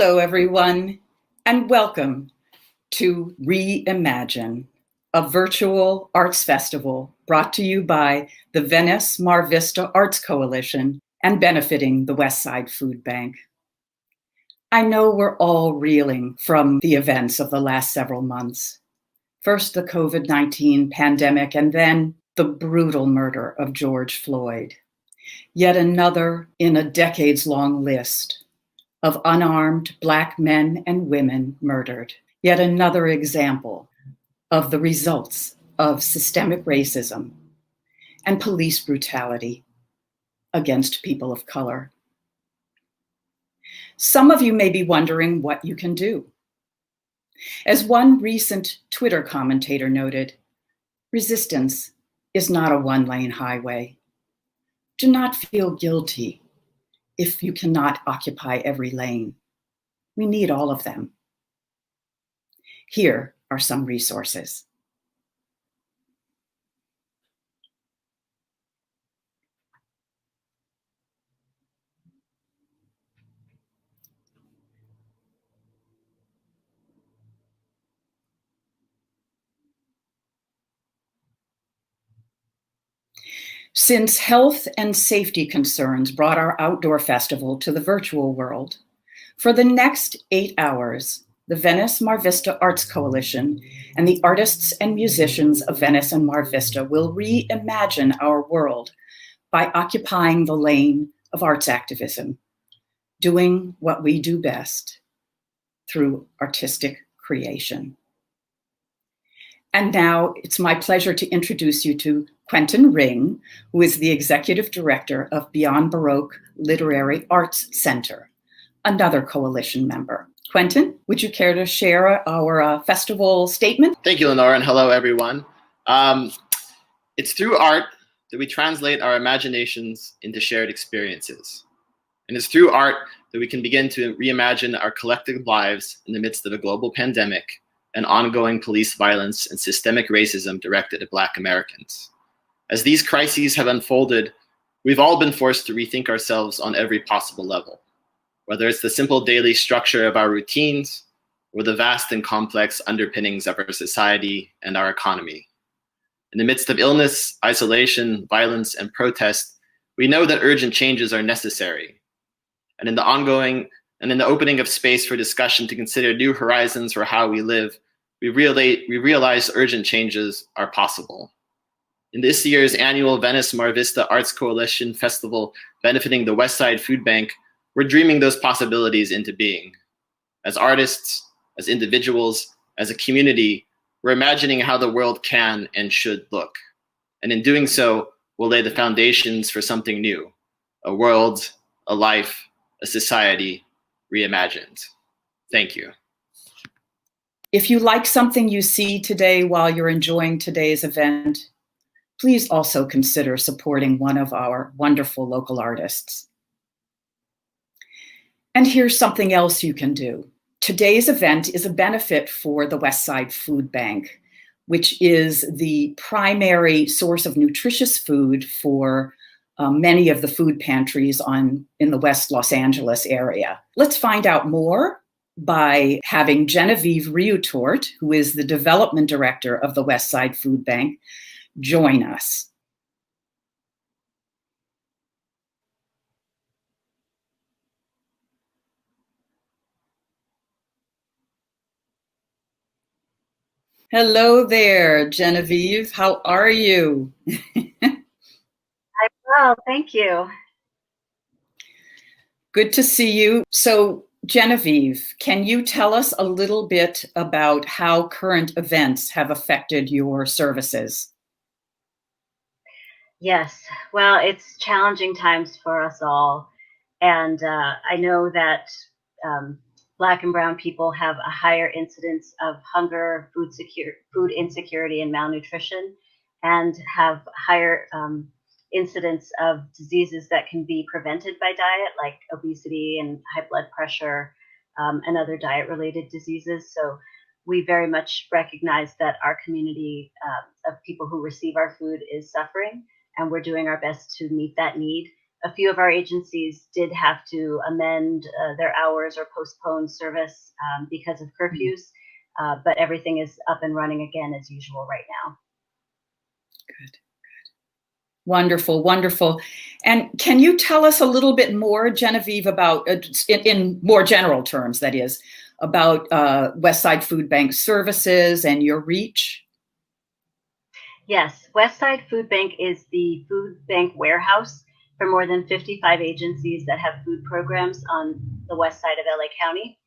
Hello, everyone, and welcome to Reimagine, a virtual arts festival brought to you by the Venice Mar Vista Arts Coalition and benefiting the Westside Food Bank. I know we're all reeling from the events of the last several months. First, the COVID-19 pandemic, and then the brutal murder of George Floyd. Yet another in a decades-long list of unarmed Black men and women murdered. Yet another example of the results of systemic racism and police brutality against people of color. Some of you may be wondering what you can do. As one recent Twitter commentator noted, resistance is not a one-lane highway. Do not feel guilty if you cannot occupy every lane. We need all of them. Here are some resources. Since health and safety concerns brought our outdoor festival to the virtual world, for the next 8 hours, the Venice Mar Vista Arts Coalition and the artists and musicians of Venice and Mar Vista will reimagine our world by occupying the lane of arts activism, doing what we do best through artistic creation. And now it's my pleasure to introduce you to Quentin Ring, who is the Executive Director of Beyond Baroque Literary Arts Center, another coalition member. Quentin, would you care to share our festival statement? Thank you, Lenora, and hello, everyone. It's through art that we translate our imaginations into shared experiences. And it's through art that we can begin to reimagine our collective lives in the midst of a global pandemic and ongoing police violence and systemic racism directed at Black Americans. As these crises have unfolded, we've all been forced to rethink ourselves on every possible level, whether it's the simple daily structure of our routines or the vast and complex underpinnings of our society and our economy. In the midst of illness, isolation, violence, and protest, we know that urgent changes are necessary. And in the opening of space for discussion to consider new horizons for how we live, we realize urgent changes are possible. In this year's annual Venice Mar Vista Arts Coalition Festival benefiting the Westside Food Bank, we're dreaming those possibilities into being. As artists, as individuals, as a community, we're imagining how the world can and should look. And in doing so, we'll lay the foundations for something new, a world, a life, a society reimagined. Thank you. If you like something you see today while you're enjoying today's event, please also consider supporting one of our wonderful local artists. And here's something else you can do. Today's event is a benefit for the Westside Food Bank, which is the primary source of nutritious food for many of the food pantries in the West Los Angeles area. Let's find out more by having Genevieve Riutort, who is the development director of the Westside Food Bank, join us. Hello there, Genevieve. How are you? I'm well, thank you. Good to see you. So, Genevieve, can you tell us a little bit about how current events have affected your services? Yes, well, it's challenging times for us all. And I know that Black and Brown people have a higher incidence of hunger, food insecurity, and malnutrition, and have higher incidence of diseases that can be prevented by diet, like obesity and high blood pressure and other diet-related diseases. So we very much recognize that our community of people who receive our food is suffering, and we're doing our best to meet that need. A few of our agencies did have to amend their hours or postpone service because of curfews, but everything is up and running again as usual right now. Good. Wonderful, wonderful. And can you tell us a little bit more, Genevieve, about, in more general terms, that is, about Westside Food Bank services and your reach? Yes, Westside Food Bank is the food bank warehouse for more than 55 agencies that have food programs on the west side of LA County.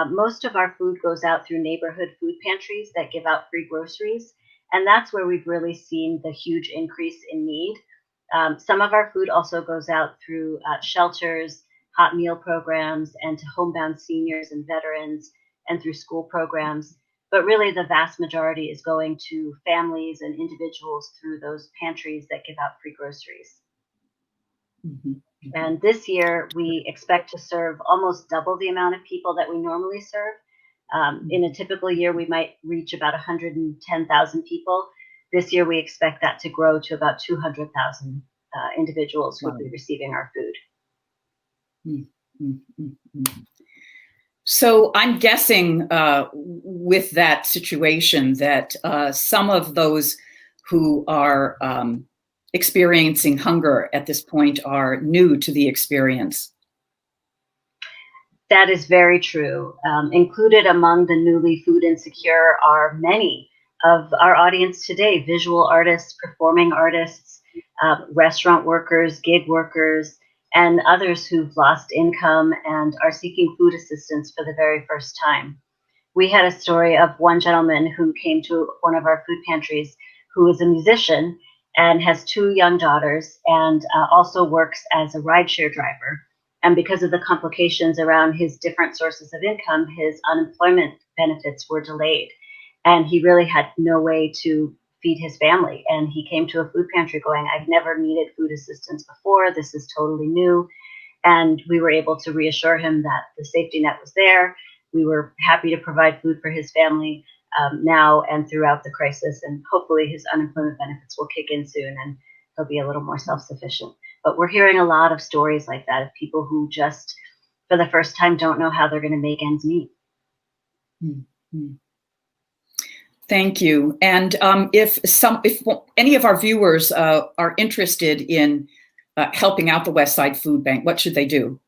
Most of our food goes out through neighborhood food pantries that give out free groceries, and that's where we've really seen the huge increase in need. Some of our food also goes out through shelters, hot meal programs, and to homebound seniors and veterans, and through school programs. But really, the vast majority is going to families and individuals through those pantries that give out free groceries. Mm-hmm. Mm-hmm. And this year, we expect to serve almost double the amount of people that we normally serve. In a typical year, we might reach about 110,000 people. This year, we expect that to grow to about 200,000 individuals who will be receiving our food. Mm-hmm. So I'm guessing with that situation that some of those who are experiencing hunger at this point are new to the experience. That is very true. Included among the newly food insecure are many of our audience today: visual artists, performing artists, restaurant workers, gig workers, and others who've lost income and are seeking food assistance for the very first time. We had a story of one gentleman who came to one of our food pantries who is a musician and has two young daughters and also works as a rideshare driver. And because of the complications around his different sources of income, his unemployment benefits were delayed. And he really had no way to feed his family. And he came to a food pantry going, "I've never needed food assistance before. This is totally new." And we were able to reassure him that the safety net was there. We were happy to provide food for his family now and throughout the crisis. And hopefully his unemployment benefits will kick in soon and he'll be a little more self-sufficient. But we're hearing a lot of stories like that of people who just, for the first time, don't know how they're going to make ends meet. Mm-hmm. Thank you. And if any of our viewers are interested in helping out the Westside Food Bank, what should they do?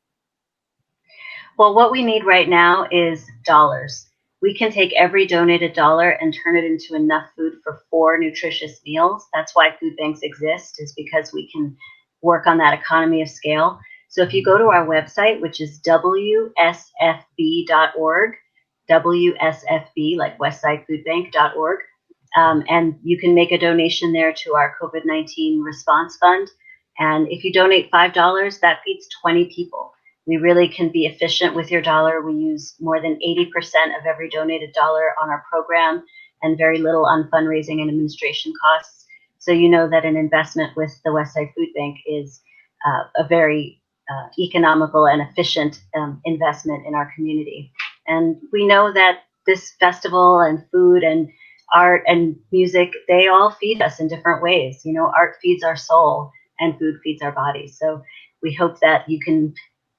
Well, what we need right now is dollars. We can take every donated dollar and turn it into enough food for 4 nutritious meals. That's why food banks exist, is because we can work on that economy of scale. So if you go to our website, which is WSFB.org, WSFB, like WestsideFoodBank.org, and you can make a donation there to our COVID-19 response fund. And if you donate $5, that feeds 20 people. We really can be efficient with your dollar. We use more than 80% of every donated dollar on our program and very little on fundraising and administration costs. So you know that an investment with the Westside Food Bank is a very economical and efficient investment in our community. And we know that this festival and food and art and music, they all feed us in different ways. You know, art feeds our soul and food feeds our bodies. So we hope that you can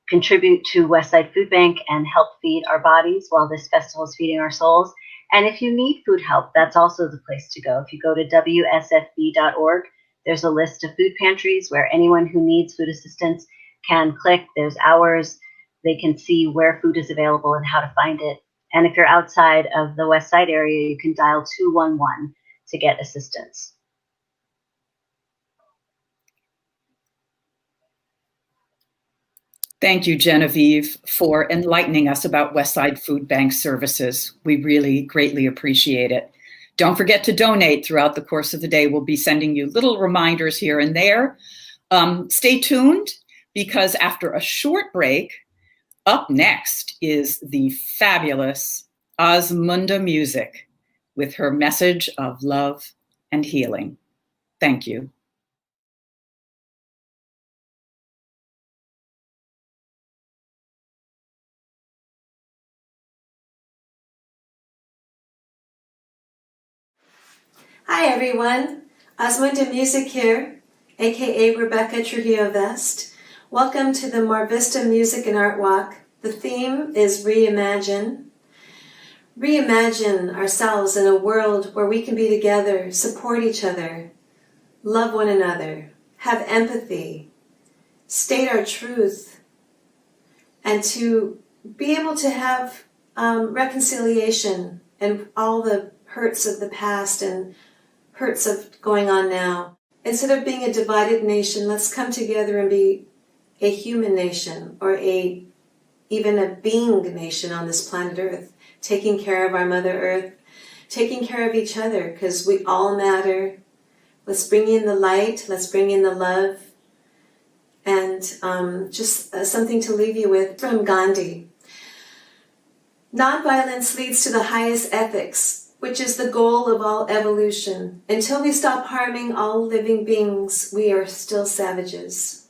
contribute to Westside Food Bank and help feed our bodies while this festival is feeding our souls. And if you need food help, that's also the place to go. If you go to WSFB.org, there's a list of food pantries where anyone who needs food assistance can click. There's hours. They can see where food is available and how to find it. And if you're outside of the West Side area, you can dial 211 to get assistance. Thank you, Genevieve, for enlightening us about Westside Food Bank services. We really greatly appreciate it. Don't forget to donate throughout the course of the day. We'll be sending you little reminders here and there. Stay tuned, because after a short break, up next is the fabulous Osmunda Music with her message of love and healing. Thank you. Hi everyone, Osmunda Music here, aka Rebecca Trujillo Vest. Welcome to the Mar Vista Music and Art Walk. The theme is Reimagine. Reimagine ourselves in a world where we can be together, support each other, love one another, have empathy, state our truth, and to be able to have reconciliation and all the hurts of the past and hurts of going on now. Instead of being a divided nation, let's come together and be a human nation, or even a being nation on this planet Earth, taking care of our Mother Earth, taking care of each other, because we all matter. Let's bring in the light, let's bring in the love, and just something to leave you with from Gandhi. Nonviolence leads to the highest ethics, which is the goal of all evolution. Until we stop harming all living beings, we are still savages.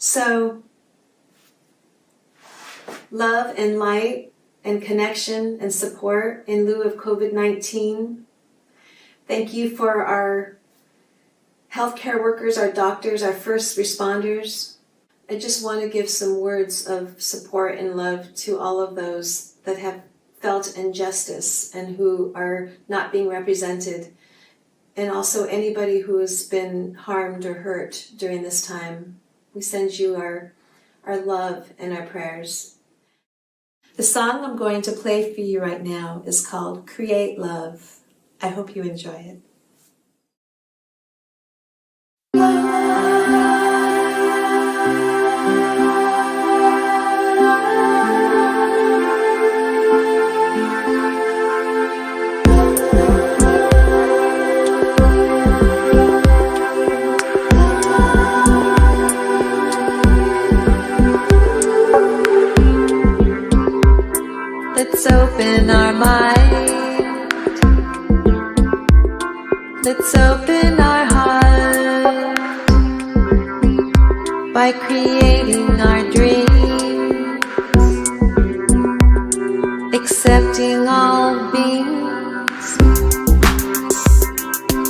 So, love and light and connection and support in lieu of COVID-19. Thank you for our healthcare workers, our doctors, our first responders. I just want to give some words of support and love to all of those that have felt injustice and who are not being represented, and also anybody who has been harmed or hurt during this time. We send you our love and our prayers. The song I'm going to play for you right now is called Create Love. I hope you enjoy it. Let's open our mind. Let's open our heart by creating our dreams, accepting all beings.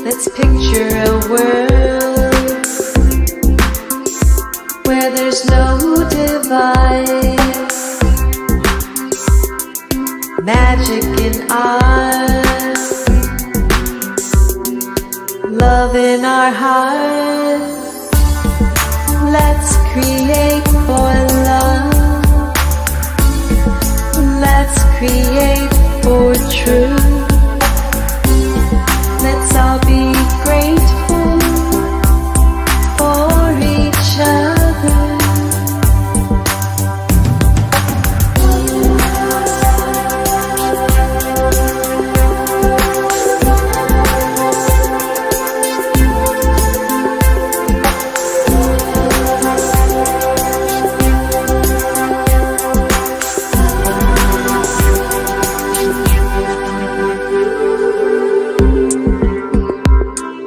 Let's picture a world where there's no divide. Magic in us, love in our hearts. Let's create for love. Let's create for truth. Let's all be grateful for each other.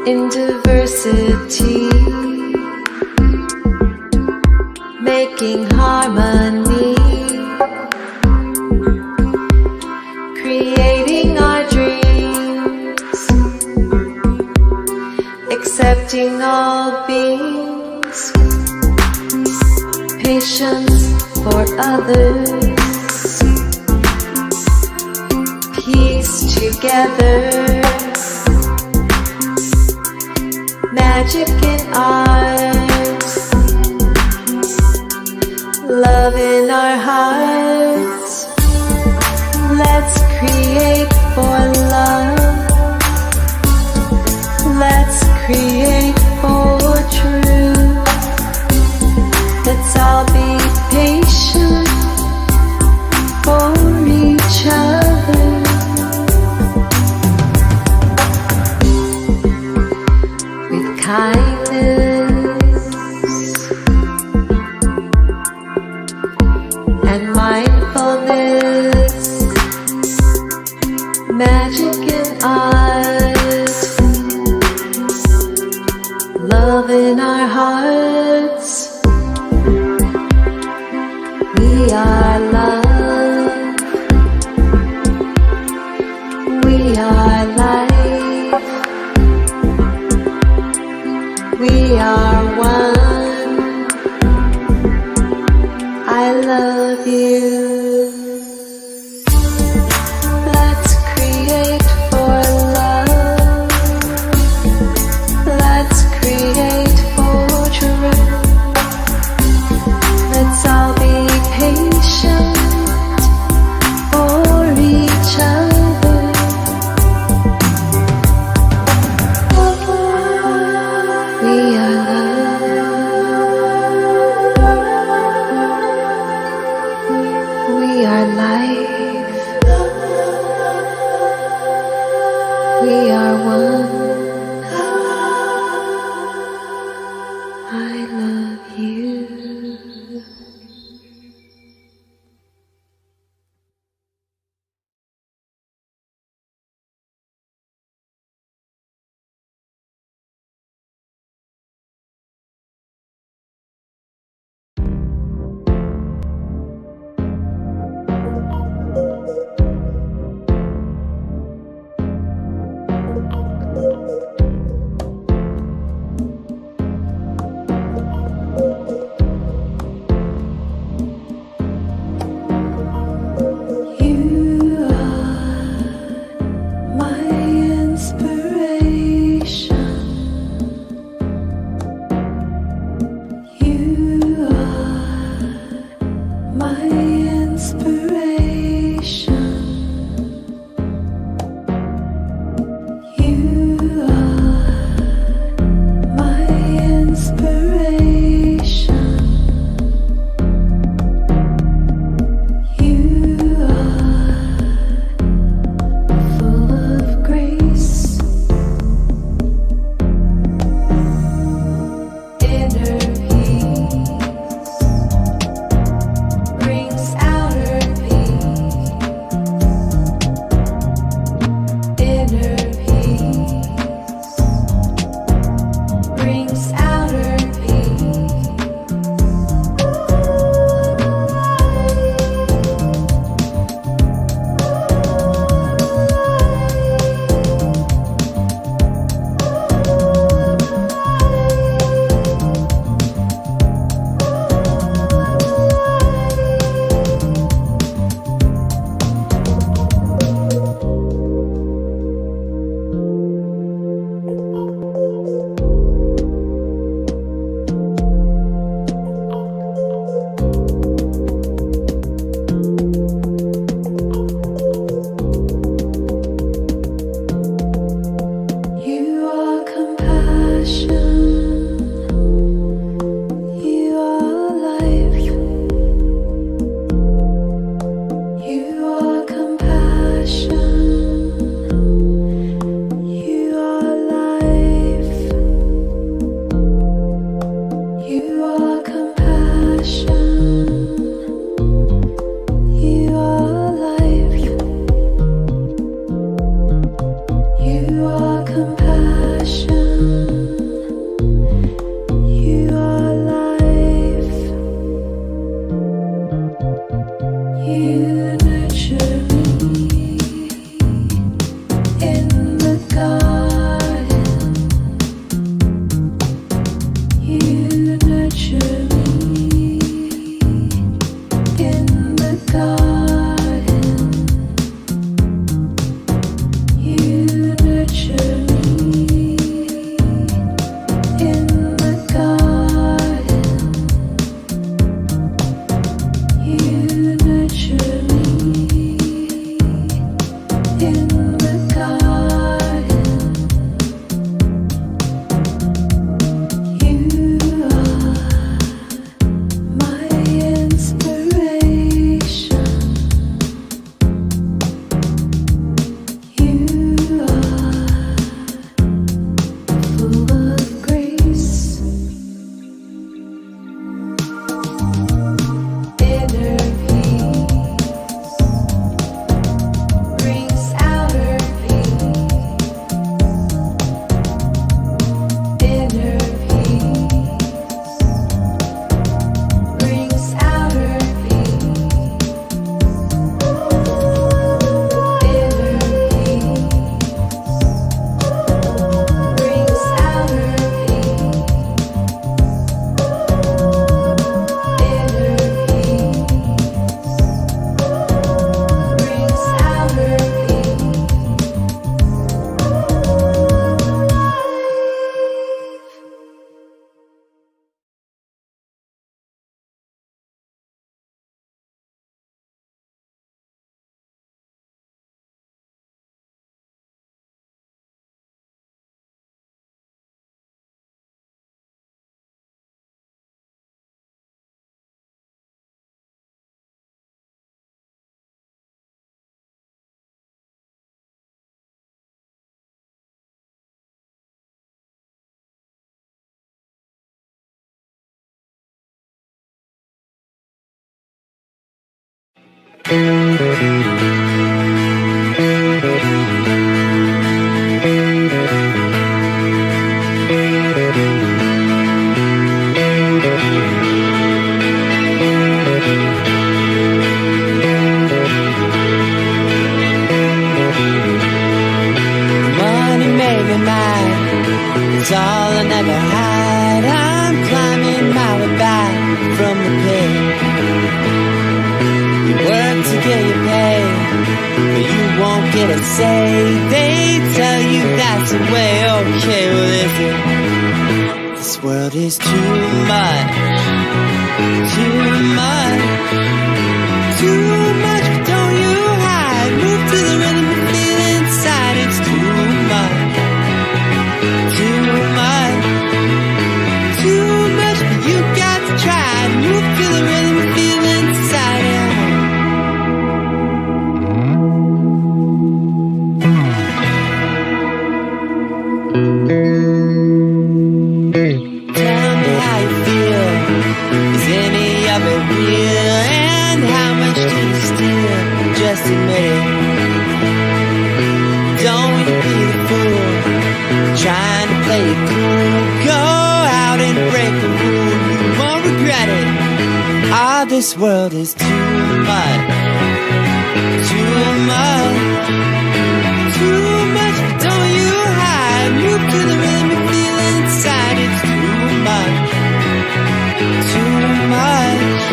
In diversity, making harmony, creating our dreams, accepting all beings, patience for others, peace together. Magic in ours, love in our hearts. Let's create for love. Let's create for truth. Let's all be patient for each other. Kindness, We are one. I love you. You are my inspiration. You are my inspiration. You are my inspiration. You are full of grace, inner peace brings outer peace, inner peace brings outer peace. You are compassion. You are life. You are compassion. You are life. You are compassion. You are life. You are compassion. You are life. You nurture me in the garden. You nurture me in the garden. You nurture me Money made me mad, it's all I never had. I'm climbing my way back from the pit. You work to get your pay, but you won't get a say. They tell you that's the way. Okay, well listen, this world is too much, too much, too much. But don't you hide, move to the rhythm and feel inside. It's too much, too much, too much. But you got to try to move to the rhythm and feel inside. Tell me how you feel. Is any of it real? And how much do you steal? Just admit it. Don't you be the fool, trying to play it cool. Go out and break the rule. You won't regret it. Ah, this world is too much, too much, too much. But don't you hide, move to the rhythm and feel inside. It's too much, too much,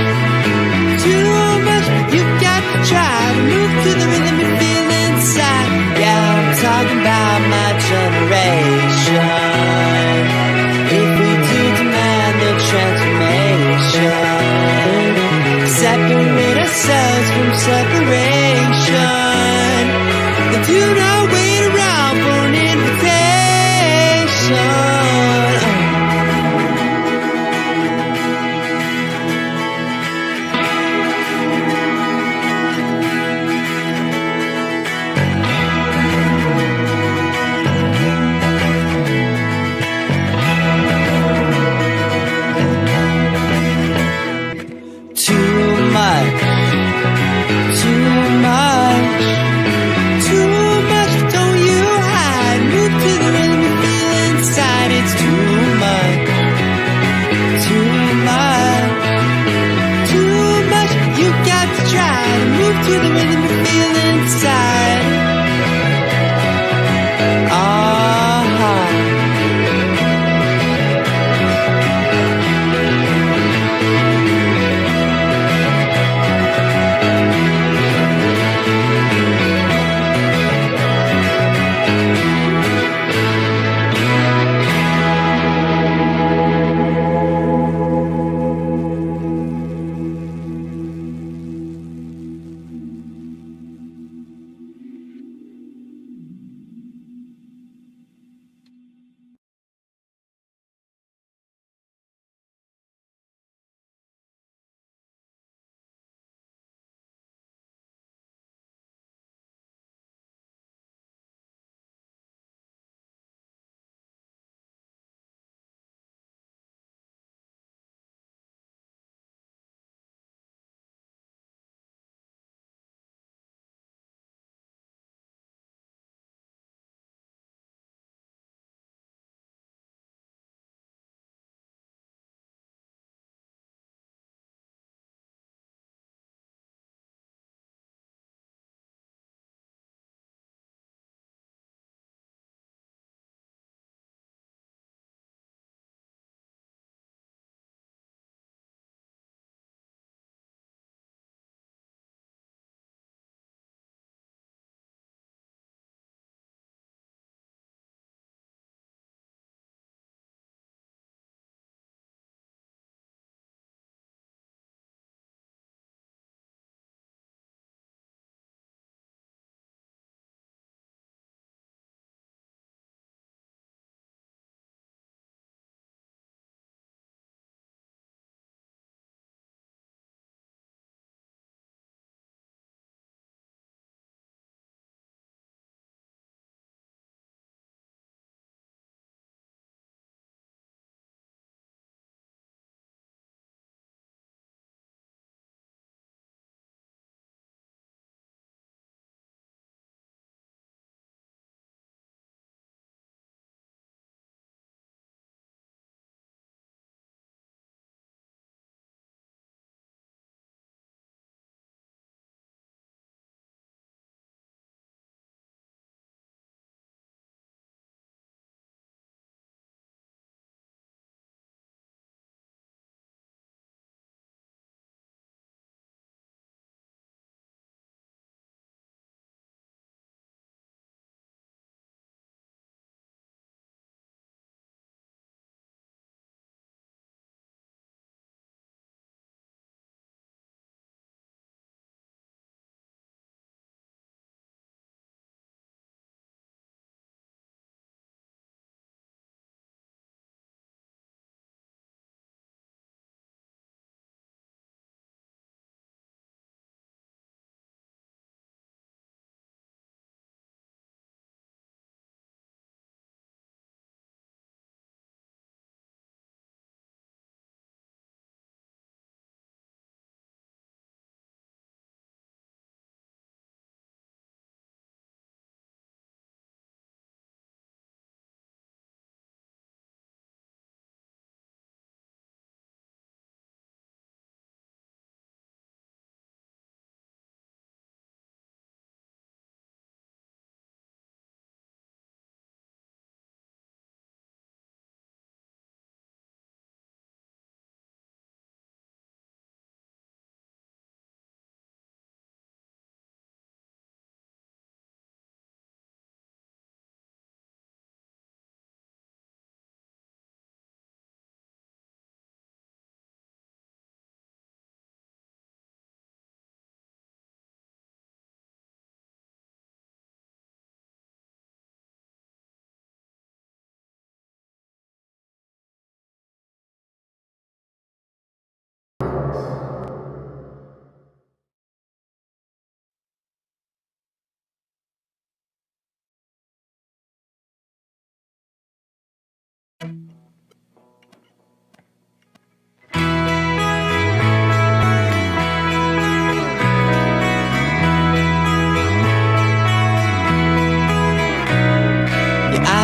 too much. But you got to try to move to the rhythm and feel inside. Yeah, I'm talking about my generation. If we do demand the transformation, separate ourselves from separation, then do not wait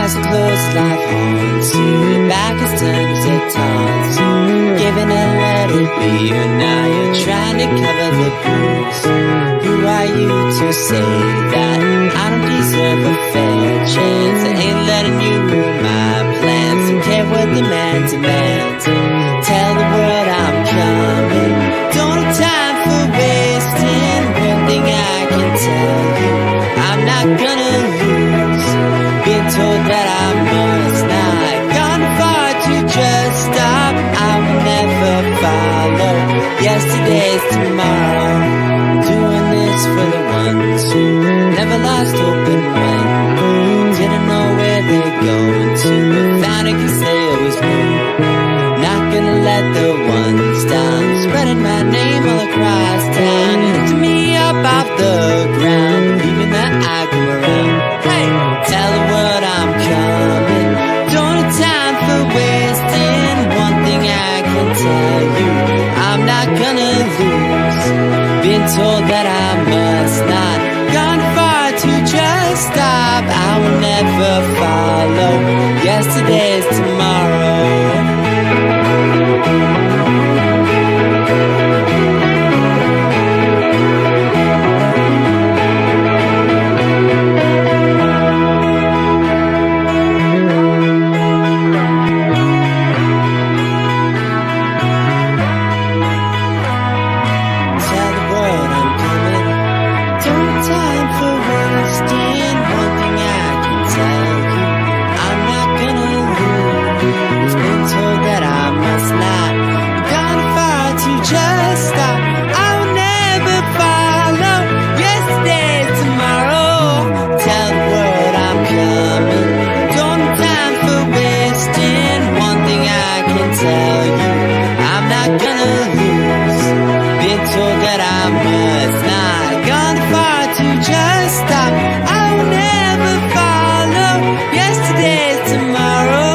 eyes are closed, life haunts you. Your back is turned as it taunts you. Giving a let it be, and now you're trying to cover the bruise. Who are you to say that I don't deserve a fair chance? I ain't letting you ruin my plans. Don't care what the man demands. Tell the world I'm coming. Don't have time for wasting. One thing I can tell you, I'm not gonna lose. Being told that I must not. Gone far to just stop. I will never follow yesterday's tomorrow. I'm doing this for the ones who never lost hope and went. Didn't know where they're going to, but found it 'cause they always knew. Not gonna let the ones down. Spreading my name all across town. Lifting me up off the ground, believing that I come around. Hey, tell the world I'm coming. Don't have time for wasting. One thing I can tell you, I'm not gonna lose. Been told that I must not. Gone far to just stop. I will never follow yesterday's tomorrow. Tell the world I'm coming. Don't have time for wasting. One thing I can tell you, I'm not gonna lose. Been told that I must not. Gone far to just stop. I will never follow yesterday's tomorrow. Tell the world I'm coming. Don't have time for wasting. One thing I can tell you, I'm not gonna lose. Been told that I must not. Gone far to just stop. I will never follow yesterday's tomorrow.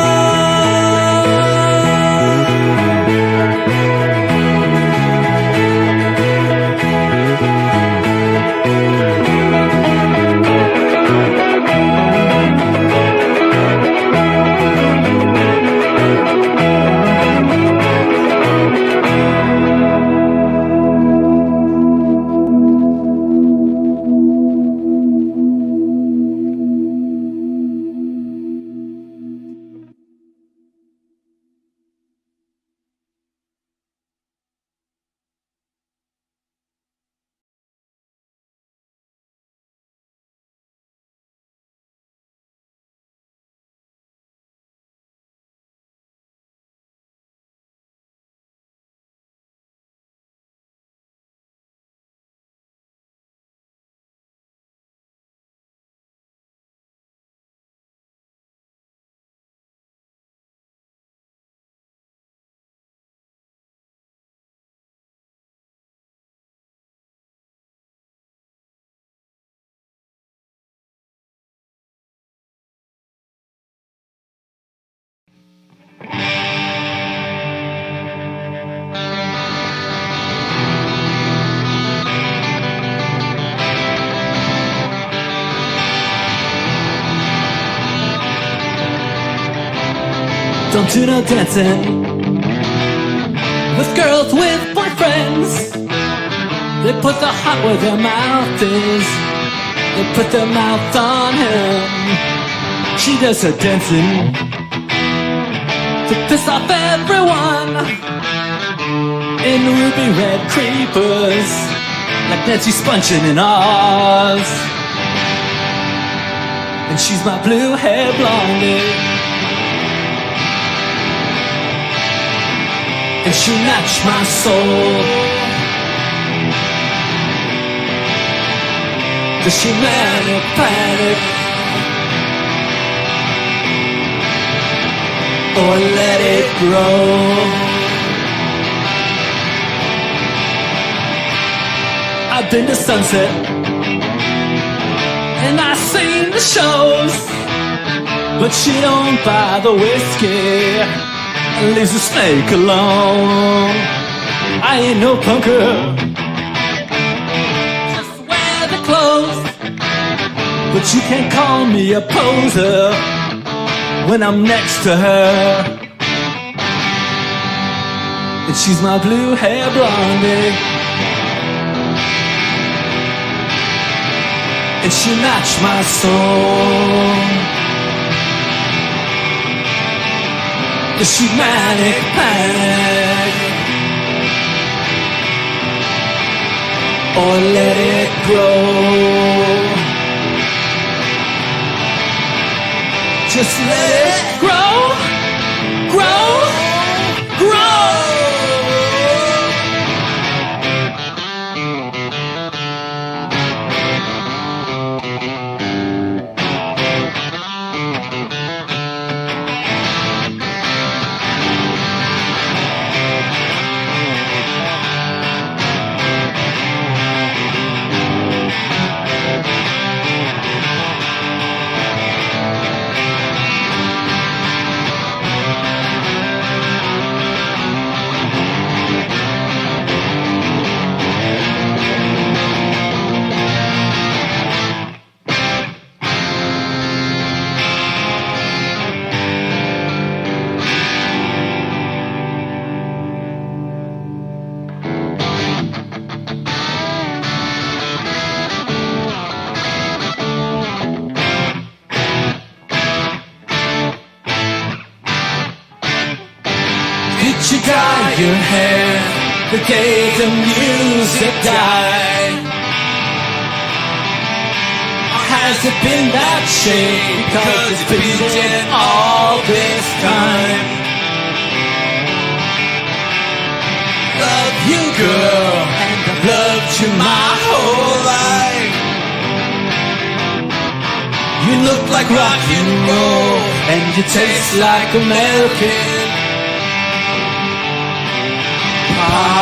Don't do no dancing with girls with boyfriends. They put the heart where their mouth is. They put their mouth on him. She does her dancing to piss off everyone in ruby red creepers, like Nancy Spungen in Oz. And she's my blue hair blondie, and she matched my soul. Does she manic panic, or let it grow? I've been to Sunset and I've seen the shows, but she don't buy the whiskey and leaves the snake alone. I ain't no punker, just wear the clothes, but you can't call me a poser. when I'm next to her. And she's my blue hair blondie, and she matched my soul. Is she manic panic, or let it grow? Just let it grow, grow, grow. Did you dye your hair the day the music died? Has it been that shape? 'Cause it's been dead all this time. Love you, girl, and I've loved you my whole life. You look like rock and roll, and you taste like American pie.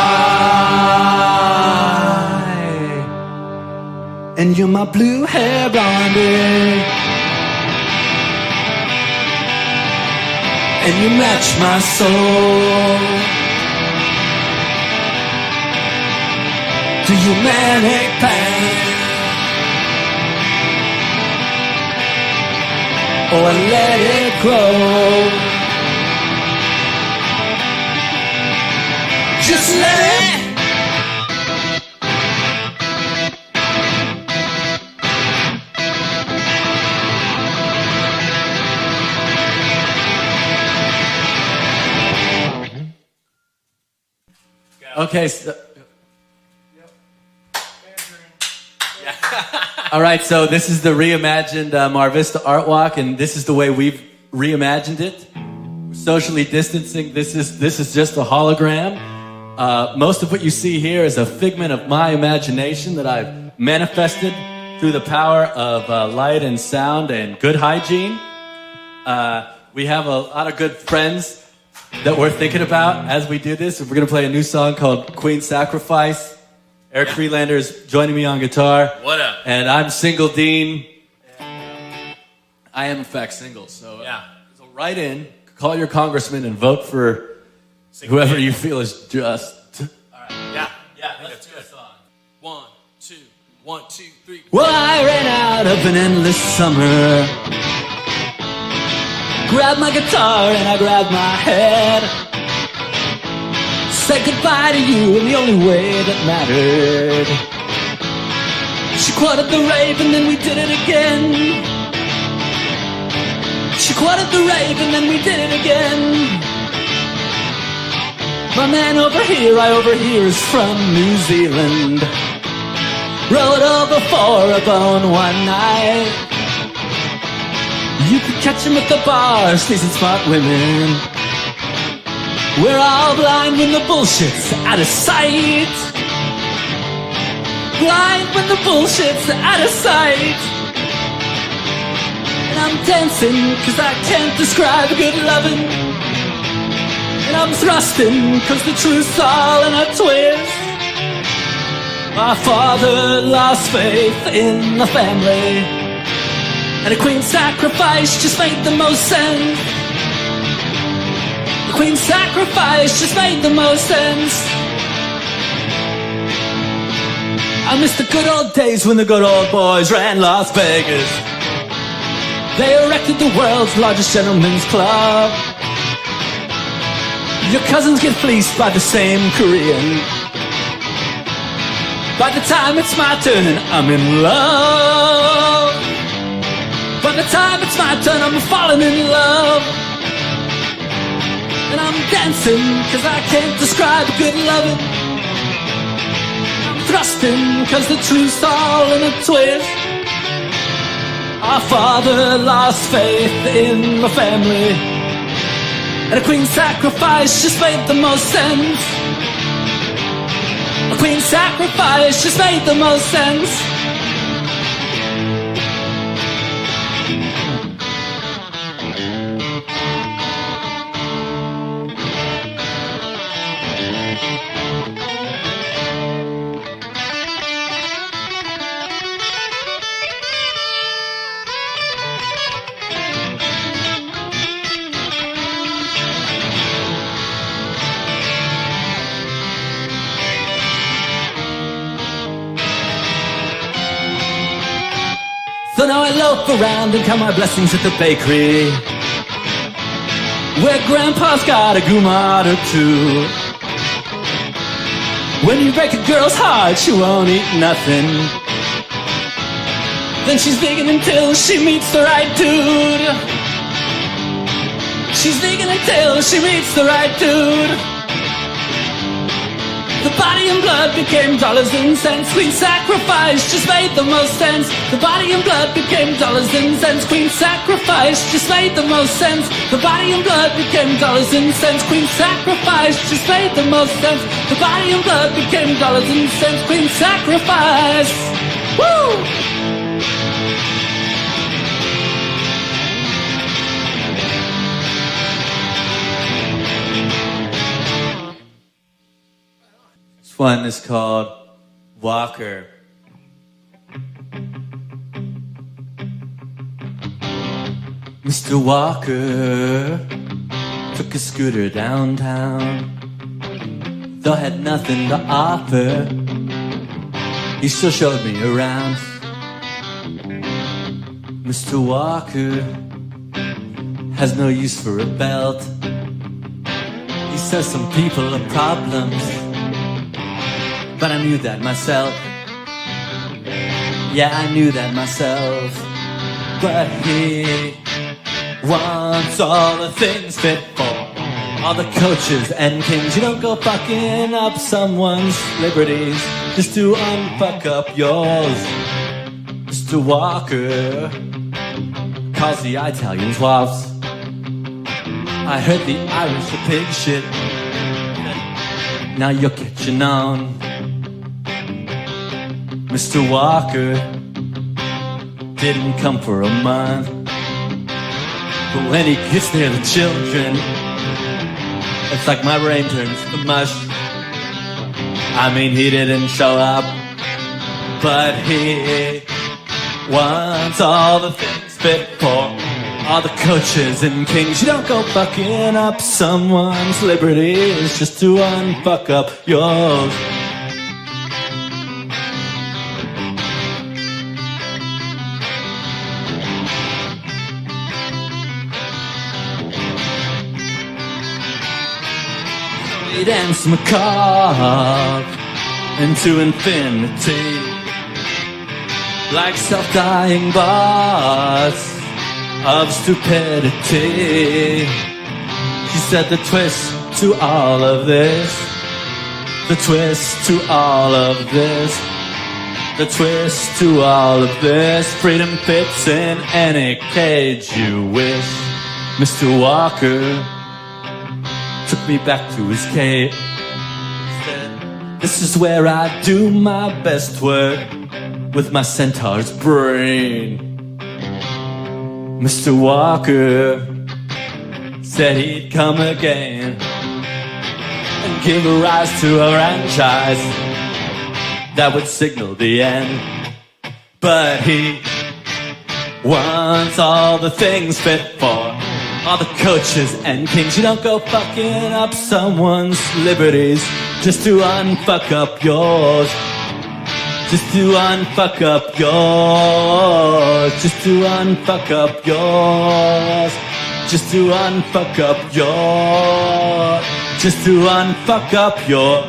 And you're my blue hair blondie, and you match my soul. Do you manic panic, or let it grow? Just let it. Okay. So, all right. So this is the reimagined Mar Vista Art Walk, and this is the way we've reimagined it. Socially distancing. This is just a hologram. Most of what you see here is a figment of my imagination that I've manifested through the power of light and sound and good hygiene. We have a lot of good friends that we're thinking about as we do this. We're going to play a new song called Queen Sacrifice. Eric Freelander is joining me on guitar. What up? And I'm Single Dean. I am, in fact, single. So, so write in, call your congressman, and vote for whoever you feel is just. All right. Yeah, I think that's good. 1, 2, 1, 2, 3. Well, I ran out of an endless summer. Grabbed my guitar and I grabbed my head. Said goodbye to you in the only way that mattered. She quoted the rave and then we did it again. She quoted the rave and then we did it again. My man over here, I overhear, is from New Zealand. Rode over for a bone one night. You could catch him at the bar, chasing smart women. We're all blind when the bullshit's out of sight. Blind when the bullshit's out of sight. And I'm dancing cause I can't describe good loving. And I'm thrusting cause the truth's all in a twist. My father lost faith in the family, and a queen sacrifice just made the most sense. The queen sacrifice just made the most sense. I miss the good old days when the good old boys ran Las Vegas. They erected the world's largest gentlemen's club. Your cousins get fleeced by the same Korean. By the time it's my turn and I'm in love. By the time it's my turn I'm falling in love. And I'm dancing cause I can't describe good loving. I'm thrusting cause the truth's all in a twist. Our father lost faith in my family, and a queen sacrifice just made the most sense. A queen sacrifice just made the most sense. So now I loaf around and count my blessings at the bakery, where grandpa's got a gourmand or two. When you break a girl's heart, she won't eat nothing. Then she's vegan until she meets the right dude. She's vegan until she meets the right dude. The body and blood became dollars and cents. Queen sacrifice just made the most sense. The body and blood became dollars and cents. Queen sacrifice just made the most sense. The body and blood became dollars and cents. Queen sacrifice just made the most sense. The body and blood became dollars and cents. Queen sacrifice. Woo! This one is called Walker. Mr. Walker took a scooter downtown, though had nothing to offer. He still showed me around. Mr. Walker has no use for a belt. He says some people are problems, but I knew that myself. Yeah, I knew that myself. But he wants all the things fit for all the coaches and kings. You don't go fucking up someone's liberties just to unfuck up yours. Mr. Walker calls the Italians wops. I heard the Irish are pig shit. Now you're catching on. Mr. Walker didn't come for a month, but when he gets near the children, it's like my brain turns to mush. I mean, he didn't show up, but he wants all the things fit for all the coaches and kings. You don't go fucking up someone's liberties just to unfuck up yours. We dance macabre into infinity, like self-dying bars of stupidity. She said the twist to all of this, the twist to all of this, the twist to all of this. Freedom fits in any cage you wish. Mr. Walker took me back to his cave. Said, this is where I do my best work with my centaur's brain. Mr. Walker said he'd come again and give rise to a franchise that would signal the end. But he wants all the things fit for all the coaches and kings. You don't go fucking up someone's liberties just to unfuck up yours. just to unfuck up yours, just to unfuck up yours, just to unfuck up yours, just to unfuck up your.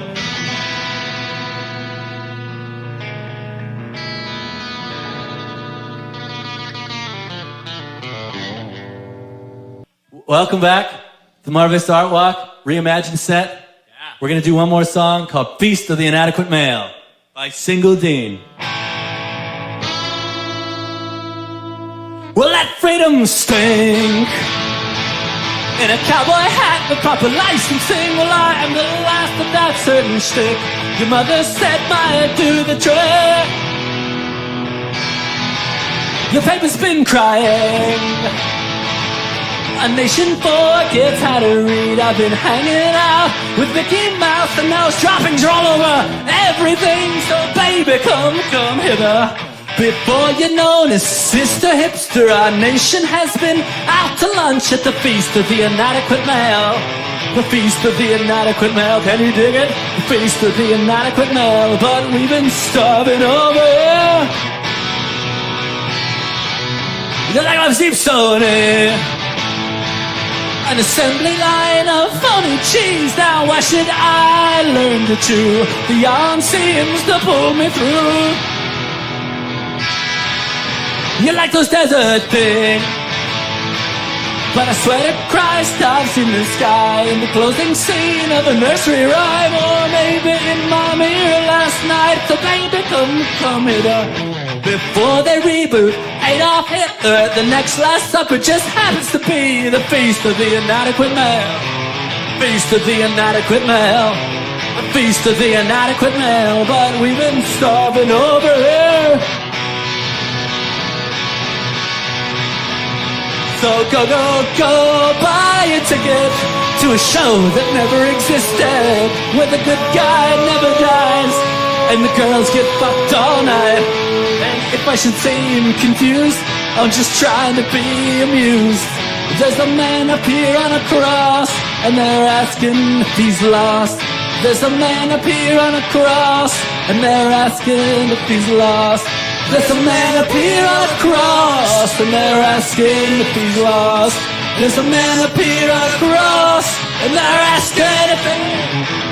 Welcome back to the Mar Vista Art Walk Reimagine set. Yeah. We're going to do one more song called Feast of the Inadequate Male by Single Dean. Well, let freedom stink in a cowboy hat with proper licensing. Well, I am the last of that certain shtick. Your mother said might do the trick. Your paper's been crying. A nation forgets how to read. I've been hanging out with Mickey Mouse and now his droppings are all over everything. So baby, come hither. Before you're known as Sister Hipster, our nation has been out to lunch at the Feast of the Inadequate Male. The Feast of the Inadequate Male, can you dig it? The Feast of the Inadequate Male, but we've been starving over here. You're like I'm Steve Stoney. An assembly line of phony cheese. Now why should I learn to chew? The yarn seems to pull me through. You like those desert things, but I swear to Christ I've seen the sky in the closing scene of a nursery rhyme, or maybe in my mirror last night. So baby, come hither. Before they reboot Adolf Hitler, the next last supper just happens to be the Feast of the Inadequate Male. Feast of the Inadequate Male. The Feast of the Inadequate Male, but we've been starving over here. So go buy a ticket to a show that never existed, where the good guy never dies and the girls get fucked all night. And if I should seem confused, I'm just trying to be amused. There's a man up here on a cross, and they're asking if he's lost. There's a man up here on a cross, and they're asking if he's lost. There's a man up here on a cross, and they're asking if he's lost. There's a man up here on a cross, and they're asking if he's.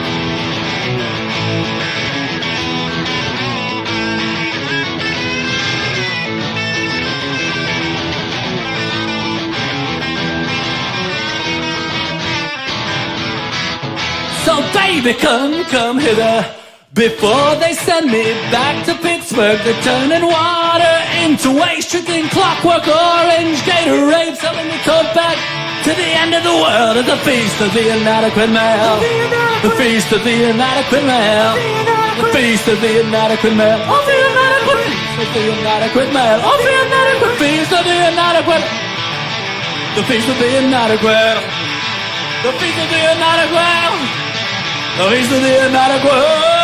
So baby, come hither. Before they send me back to Pittsburgh, they're turning water into waste, drinking Clockwork Orange, Gatorade, selling me code back to the end of the world at the Feast of the Inadequate Male. The Feast of the Inadequate Male. The Feast of the Inadequate Male. Of the Inadequate. Feast of the Inadequate Male. Of the Inadequate. Feast of the Inadequate. The Feast of the Inadequate. The Feast of the Inadequate. The Feast of the Inadequate.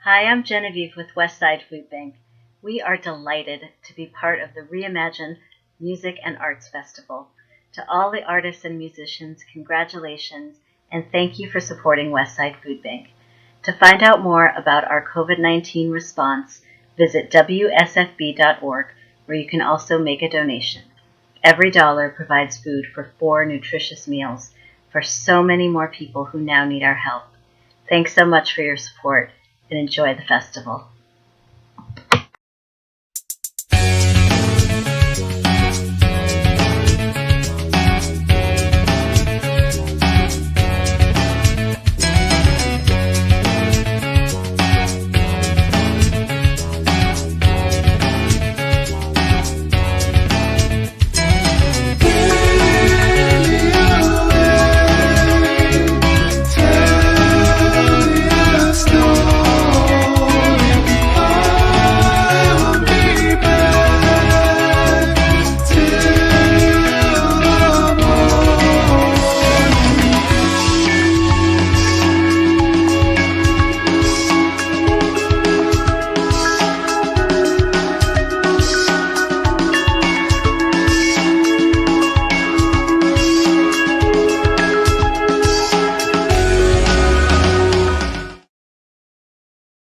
Hi, I'm Genevieve with Westside Food Bank. We are delighted to be part of the Reimagine Music and Arts Festival. To all the artists and musicians, congratulations, and thank you for supporting Westside Food Bank. To find out more about our COVID-19 response, visit WSFB.org, where you can also make a donation. Every dollar provides food for 4 nutritious meals for so many more people who now need our help. Thanks so much for your support, and enjoy the festival.